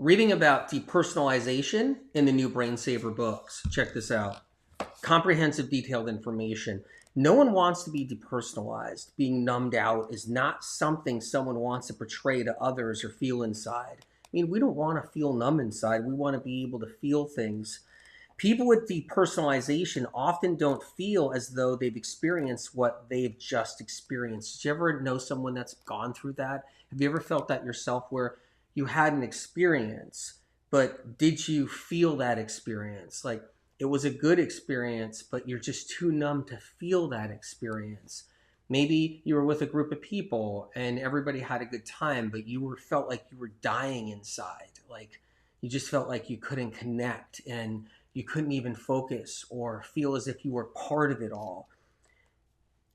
Reading about depersonalization in the new Brain Saver books. Check this out. Comprehensive, detailed information. No one wants to be depersonalized. Being numbed out is not something someone wants to portray to others or feel inside. I mean, we don't want to feel numb inside. We want to be able to feel things. People with depersonalization often don't feel as though they've experienced what they've just experienced. Did you ever know someone that's gone through that? Have you ever felt that yourself where you had an experience, but did you feel that experience? Like it was a good experience, but you're just too numb to feel that experience. Maybe you were with a group of people and everybody had a good time, but felt like you were dying inside. Like you just felt like you couldn't connect and you couldn't even focus or feel as if you were part of it all.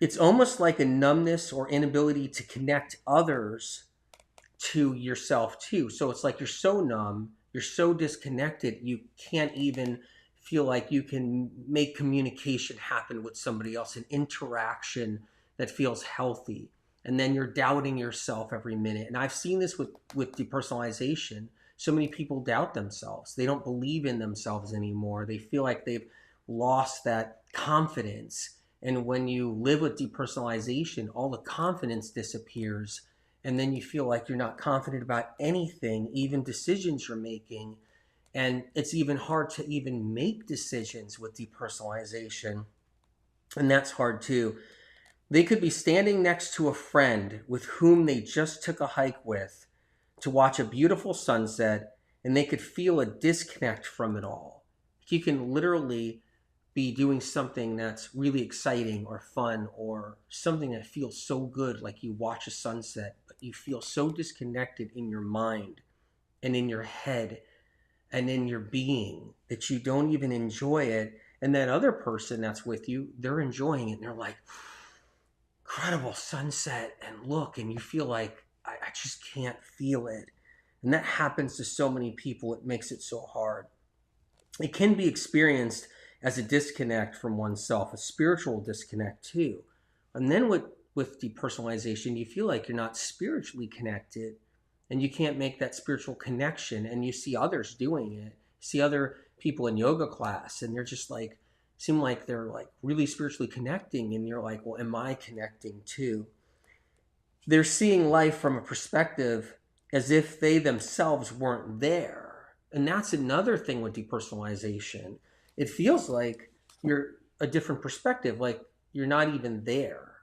It's almost like a numbness or inability to connect others to yourself too. So it's like you're so numb, you're so disconnected, you can't even feel like you can make communication happen with somebody else, an interaction that feels healthy. And then you're doubting yourself every minute. And I've seen this with depersonalization. So many people doubt themselves. They don't believe in themselves anymore. They feel like they've lost that confidence. And when you live with depersonalization, all the confidence disappears. And then you feel like you're not confident about anything, even decisions you're making. And it's even hard to even make decisions with depersonalization. And that's hard too. They could be standing next to a friend with whom they just took a hike with to watch a beautiful sunset, and they could feel a disconnect from it all. You can literally be doing something that's really exciting or fun or something that feels so good, like you watch a sunset, but you feel so disconnected in your mind and in your head and in your being that you don't even enjoy it. And that other person that's with you, they're enjoying it and they're like, incredible sunset, and look, and you feel like I just can't feel it. And that happens to so many people. It makes it so hard. It can be experienced as a disconnect from oneself, a spiritual disconnect too. And then with depersonalization, you feel like you're not spiritually connected and you can't make that spiritual connection. And you see others doing it. You see other people in yoga class and they're just like, seem like they're like really spiritually connecting. And you're like, well, am I connecting too? They're seeing life from a perspective as if they themselves weren't there. And that's another thing with depersonalization. It feels like you're a different perspective, like you're not even there.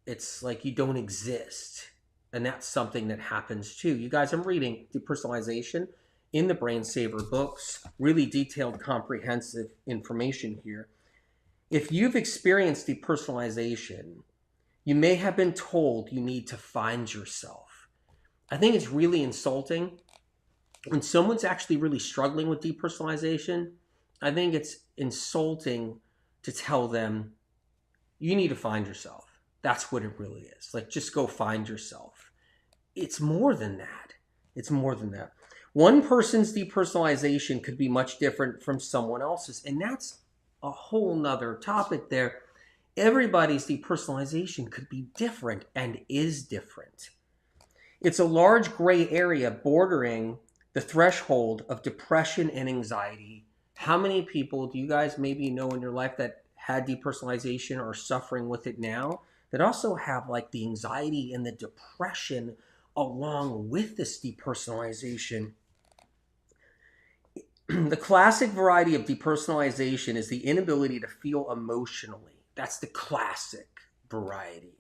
It's like you don't exist. And that's something that happens too. You guys, I'm reading Depersonalization in the Brain Saver books, really detailed, comprehensive information here. If you've experienced depersonalization, you may have been told you need to find yourself. I think it's really insulting when someone's actually really struggling with depersonalization. I think it's insulting to tell them you need to find yourself. That's what it really is. Like, just go find yourself. It's more than that. It's more than that. One person's depersonalization could be much different from someone else's. And that's a whole nother topic there. Everybody's depersonalization could be different and is different. It's a large gray area bordering the threshold of depression and anxiety. How many people do you guys maybe know in your life that had depersonalization or suffering with it now that also have like the anxiety and the depression along with this depersonalization? The classic variety of depersonalization is the inability to feel emotionally. That's the classic variety.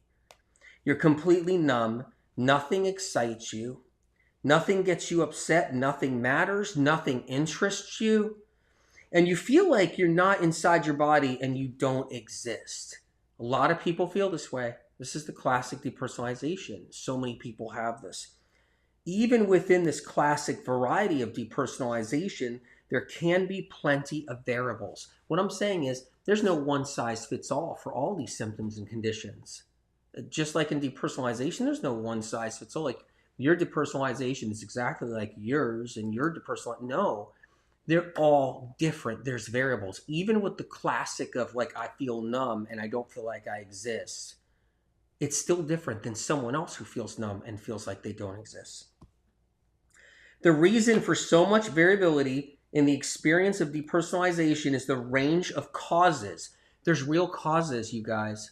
You're completely numb. Nothing excites you. Nothing gets you upset. Nothing matters. Nothing interests you. And you feel like you're not inside your body and you don't exist. A lot of people feel this way. This is the classic depersonalization. So many people have this. Even within this classic variety of depersonalization, there can be plenty of variables. What I'm saying is there's no one size fits all for all these symptoms and conditions. Just like in depersonalization, there's no one size fits all. Like your depersonalization is exactly like yours and your depersonalization. No, they're all different. There's variables. Even with the classic of like, I feel numb and I don't feel like I exist, it's still different than someone else who feels numb and feels like they don't exist. The reason for so much variability in the experience of depersonalization is the range of causes. There's real causes, you guys.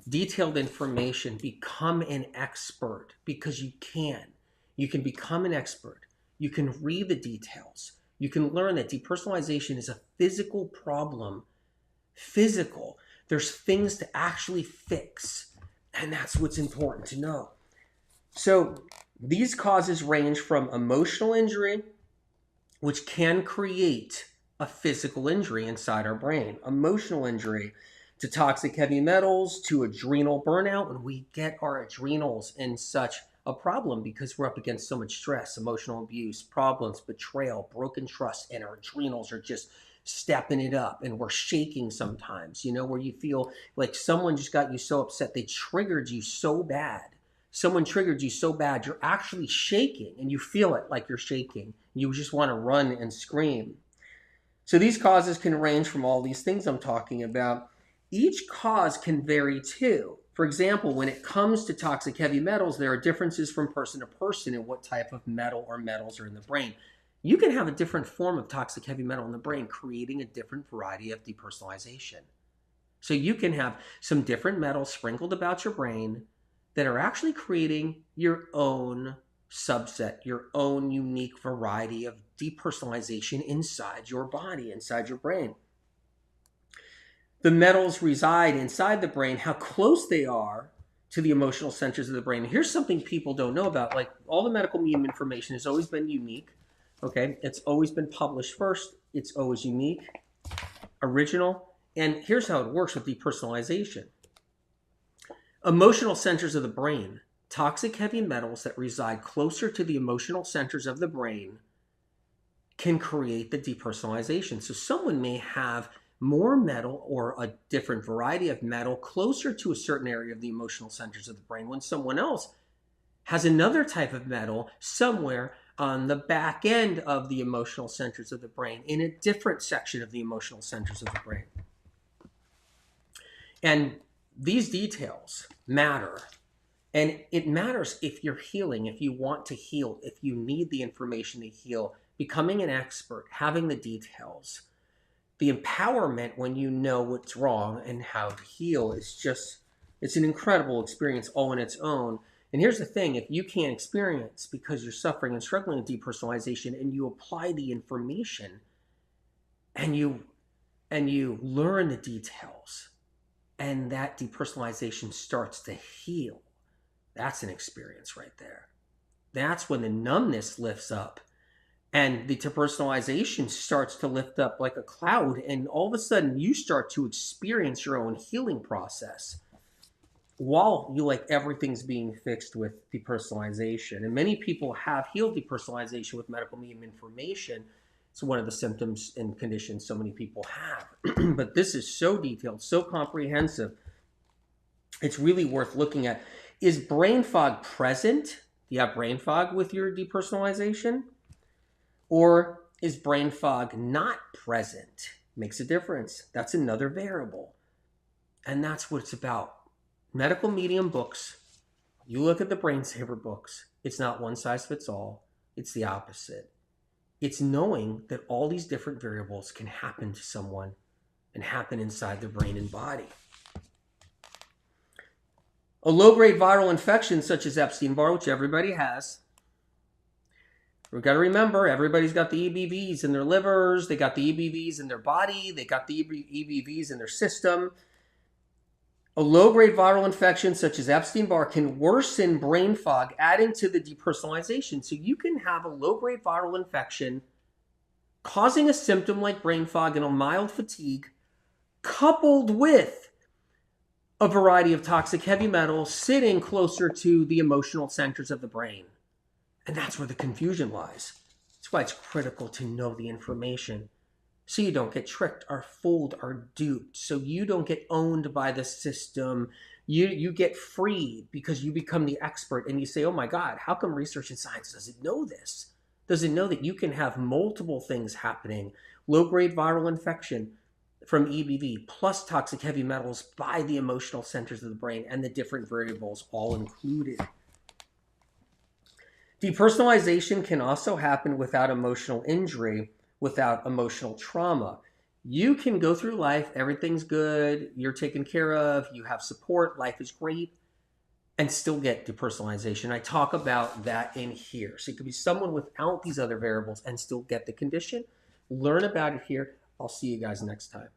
Detailed information. Become an expert because you can. You can become an expert. You can read the details. You can learn that depersonalization is a physical problem. Physical. There's things to actually fix. And that's what's important to know. So these causes range from emotional injury, which can create a physical injury inside our brain. Emotional injury, to toxic heavy metals, to adrenal burnout, when we get our adrenals in such a problem because we're up against so much stress, emotional abuse, problems, betrayal, broken trust, and our adrenals are just stepping it up, and we're shaking sometimes, where you feel like someone just got you so upset, they triggered you so bad. Someone triggered you so bad, you're actually shaking, and you feel it like you're shaking. You just want to run and scream. So these causes can range from all these things I'm talking about. Each cause can vary too. For example, when it comes to toxic heavy metals, there are differences from person to person in what type of metal or metals are in the brain. You can have a different form of toxic heavy metal in the brain, creating a different variety of depersonalization. So you can have some different metals sprinkled about your brain that are actually creating your own subset, your own unique variety of depersonalization inside your body, inside your brain. The metals reside inside the brain, how close they are to the emotional centers of the brain. Here's something people don't know about. Like, all the medical medium information has always been unique. Okay, it's always been published first. It's always unique, original. And here's how it works with depersonalization. Emotional centers of the brain, toxic heavy metals that reside closer to the emotional centers of the brain, can create the depersonalization. So someone may have more metal or a different variety of metal closer to a certain area of the emotional centers of the brain, when someone else has another type of metal somewhere on the back end of the emotional centers of the brain, in a different section of the emotional centers of the brain. And these details matter. And it matters if you're healing, if you want to heal, if you need the information to heal. Becoming an expert, having the details, the empowerment when you know what's wrong and how to heal is just, it's an incredible experience all on its own. And here's the thing, if you can't experience because you're suffering and struggling with depersonalization, and you apply the information and you learn the details, and that depersonalization starts to heal, that's an experience right there. That's when the numbness lifts up and the depersonalization starts to lift up like a cloud, and all of a sudden you start to experience your own healing process while you like everything's being fixed with depersonalization. And many people have healed depersonalization with medical medium information. It's one of the symptoms and conditions so many people have. But this is so detailed, so comprehensive. It's really worth looking at. Is brain fog present? Do you have brain fog with your depersonalization? Or is brain fog not present? Makes a difference. That's another variable. And that's what it's about. Medical medium books, you look at the Brain Saver books, it's not one size fits all. It's the opposite. It's knowing that all these different variables can happen to someone and happen inside their brain and body. A low-grade viral infection such as Epstein-Barr, which everybody has. We've got to remember, everybody's got the EBVs in their livers, they got the EBVs in their body, they got the EBVs in their system. A low-grade viral infection such as Epstein-Barr can worsen brain fog, adding to the depersonalization. So you can have a low-grade viral infection causing a symptom like brain fog and a mild fatigue, coupled with a variety of toxic heavy metals sitting closer to the emotional centers of the brain. And that's where the confusion lies. That's why it's critical to know the information, so you don't get tricked or fooled or duped, so you don't get owned by the system. You get freed because you become the expert, and you say, oh my God, how come research and science doesn't know this? Doesn't know that you can have multiple things happening. Low-grade viral infection from EBV plus toxic heavy metals by the emotional centers of the brain, and the different variables all included. Depersonalization can also happen without emotional injury, without emotional trauma. You can go through life, everything's good, you're taken care of, you have support, life is great, and still get depersonalization. I talk about that in here. So you could be someone without these other variables and still get the condition. Learn about it here. I'll see you guys next time.